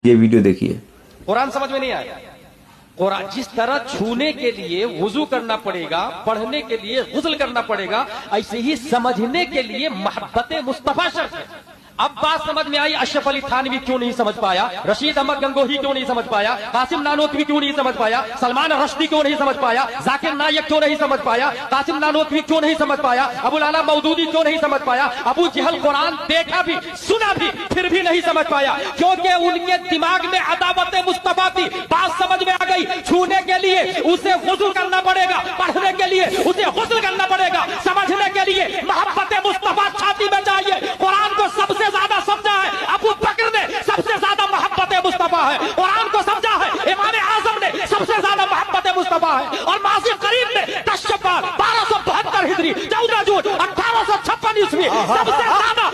ये वीडियो देखिए। कुरान समझ में नहीं आया। कुरान जिस तरह छूने के लिए वुजू करना पड़ेगा, पढ़ने के लिए गुस्ल करना पड़ेगा, ऐसे ही समझने के लिए मोहब्बत मुस्तफा शर्त है। अब बात समझ में आई, अशरफ अली थानवी क्यों नहीं समझ पाया, रशीद अहमद गंगोही क्यों नहीं समझ पाया, कासिम नानोतवी क्यों नहीं समझ पाया, सलमान रश्दी क्यों नहीं समझ पाया, जाकिर नायक क्यों नहीं समझ पाया, कासिम नानोतवी क्यों नहीं समझ पाया, अबुल आला मौदूदी क्यों नहीं समझ पाया, अबू जहल कुरान देखा भी सुना भी फिर भी नहीं समझ पाया, क्योंकि उनके दिमाग में अदावत मुस्तफा थी। बात समझ में आ गई, छूने के लिए उसे गुस्ल करना पड़ेगा, पढ़ने के लिए उसे गुस्ल करना पड़ेगा, समझने के लिए मोहब्बत मुस्तफा छाती में चाहिए। कुरान को सबसे ज्यादा समझा है अबू बकर ने, सबसे ज्यादा मोहब्बत मुस्तफा है। कुरान को समझा है इमाम आजम ने, सबसे ज्यादा मोहब्बत मुस्तफा है। और मासी करीम ने 10 शव्वाल 1272 हिजरी 14 जून 1856 ईस्वी सबसे ज्यादा